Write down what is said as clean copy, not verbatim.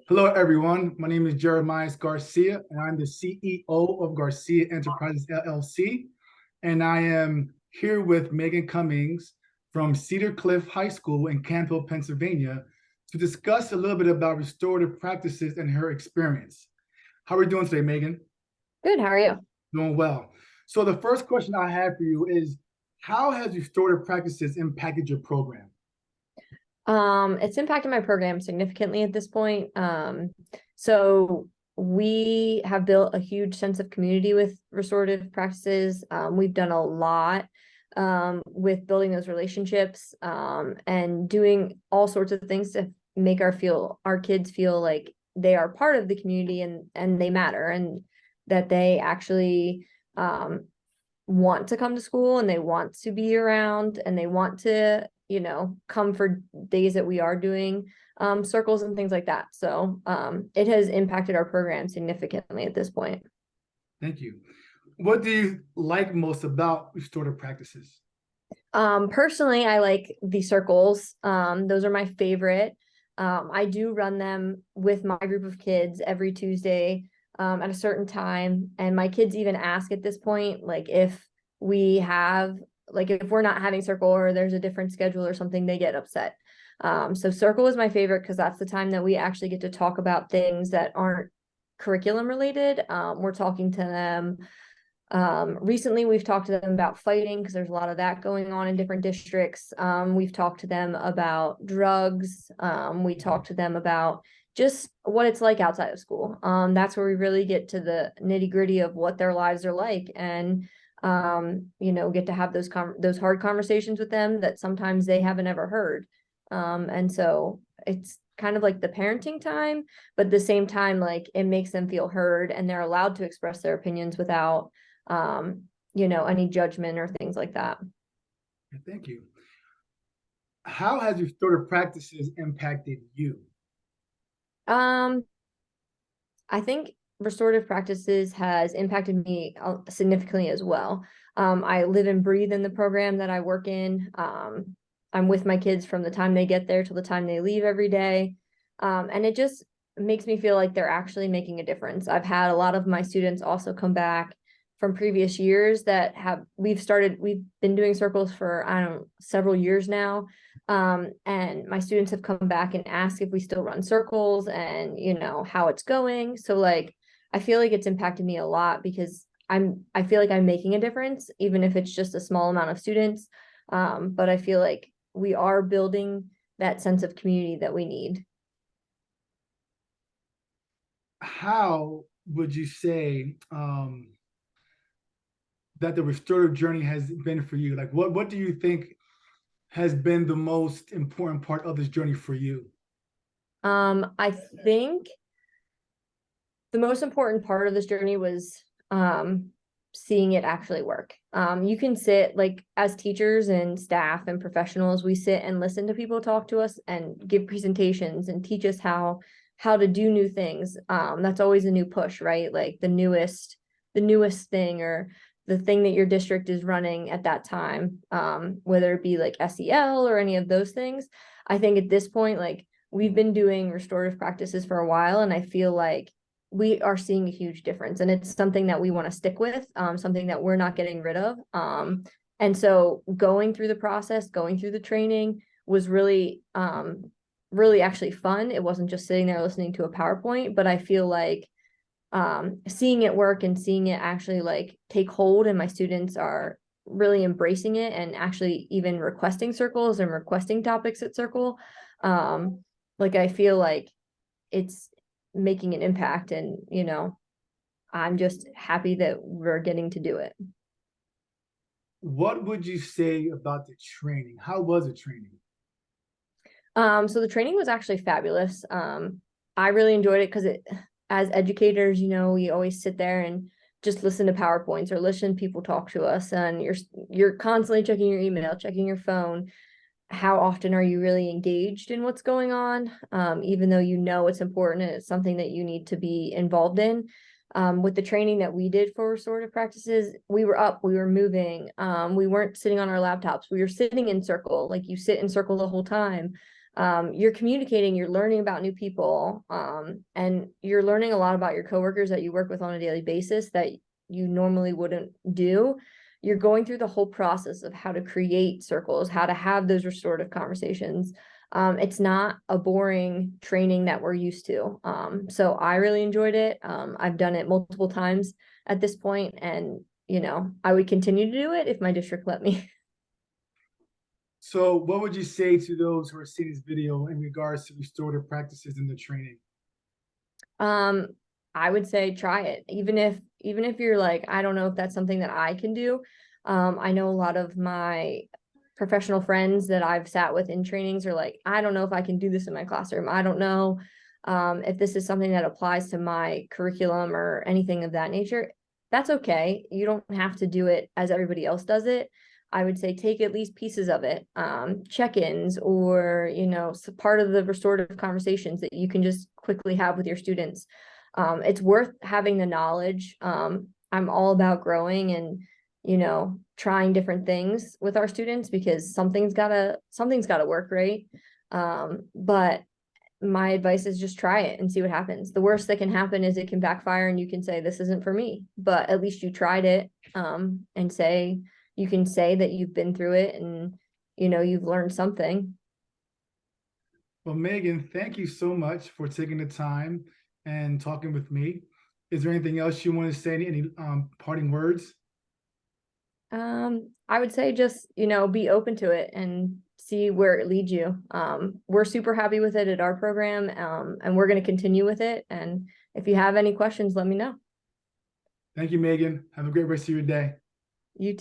Hello, everyone. My name is Jeremiah Garcia, and I'm the CEO of Garcia Enterprises LLC. And I am here with Megan Cummings from Cedar Cliff High School in Canfield, Pennsylvania, to discuss a little bit about restorative practices and her experience. How are we doing today, Megan? Good. How are you? Doing well. So the first question I have for you is, how has restorative practices impacted your program? It's impacted my program significantly at this point. So we have built a huge sense of community with restorative practices. We've done a lot with building those relationships and doing all sorts of things to make our kids feel like they are part of the community and they matter and that they actually want to come to school and they want to be around and they want to come for days that we are doing circles and things like that. So it has impacted our program significantly at this point. Thank you. What do you like most about restorative practices? Personally, I like the circles. Those are my favorite. I do run them with my group of kids every Tuesday at a certain time. And my kids even ask at this point, like if we're not having circle or there's a different schedule or something, they get upset. So circle is my favorite because that's the time that we actually get to talk about things that aren't curriculum related. We're talking to them. Recently, we've talked to them about fighting because there's a lot of that going on in different districts. We've talked to them about drugs. We talked to them about just what it's like outside of school. That's where we really get to the nitty gritty of what their lives are like and get to have those hard conversations with them that sometimes they haven't ever heard. And so it's kind of like the parenting time, but at the same time, like it makes them feel heard and they're allowed to express their opinions without any judgment or things like that. Thank you. How has restorative practices impacted you? Um, I think restorative practices has impacted me significantly as well. I live and breathe in the program that I work in. I'm with my kids from the time they get there till the time they leave every day. And it just makes me feel like they're actually making a difference. I've had a lot of my students also come back from previous years that we've been doing circles for, I don't know, several years now. And my students have come back and asked if we still run circles and, how it's going. So like, I feel like it's impacted me a lot because I feel like I'm making a difference, even if it's just a small amount of students. But I feel like we are building that sense of community that we need. How would you say that the restorative journey has been for you? Like, what do you think has been the most important part of this journey for you? I think the most important part of this journey was seeing it actually work. You can sit like as teachers and staff and professionals, we sit and listen to people talk to us and give presentations and teach us how to do new things. That's always a new push, right? Like the newest thing or the thing that your district is running at that time, whether it be like SEL or any of those things. I think at this point, like we've been doing restorative practices for a while, and I feel like we are seeing a huge difference and it's something that we want to stick with, something that we're not getting rid of. And so going through the process, going through the training was really actually fun. It wasn't just sitting there listening to a PowerPoint, but I feel like seeing it work and seeing it actually like take hold and my students are really embracing it and actually even requesting circles and requesting topics at circle. Like I feel like it's making an impact and I'm just happy that we're getting to do it. What would you say about the training? How was the training? So the training was actually fabulous. I really enjoyed it because as educators, we always sit there and just listen to PowerPoints or listen to people talk to us and you're constantly checking your email, checking your phone. How often are you really engaged in what's going on? Even though it's important and it's something that you need to be involved in. With the training that we did for restorative practices, we were up, we were moving. We weren't sitting on our laptops. We were sitting in circle, like you sit in circle the whole time. you're communicating, you're learning about new people, and you're learning a lot about your coworkers that you work with on a daily basis that you normally wouldn't do. You're going through the whole process of how to create circles, how to have those restorative conversations. It's not a boring training that we're used to. So I really enjoyed it. I've done it multiple times at this point, and I would continue to do it if my district let me. So what would you say to those who are seeing this video in regards to restorative practices in the training? Um, I would say try it. Even if you're like, I don't know if that's something that I can do. I know a lot of my professional friends that I've sat with in trainings are like, I don't know if I can do this in my classroom. I don't know if this is something that applies to my curriculum or anything of that nature. That's okay. You don't have to do it as everybody else does it. I would say take at least pieces of it, check-ins, or part of the restorative conversations that you can just quickly have with your students. It's worth having the knowledge. I'm all about growing and trying different things with our students because something's gotta work, right? But my advice is just try it and see what happens. The worst that can happen is it can backfire and you can say this isn't for me, but at least you tried it, and you can say that you've been through it and you've learned something. Well, Megan, thank you so much for taking the time and talking with me. Is there anything else you want to say? Any parting words? I would say just, be open to it and see where it leads you. We're super happy with it at our program, and we're going to continue with it. And if you have any questions, let me know. Thank you, Megan. Have a great rest of your day. You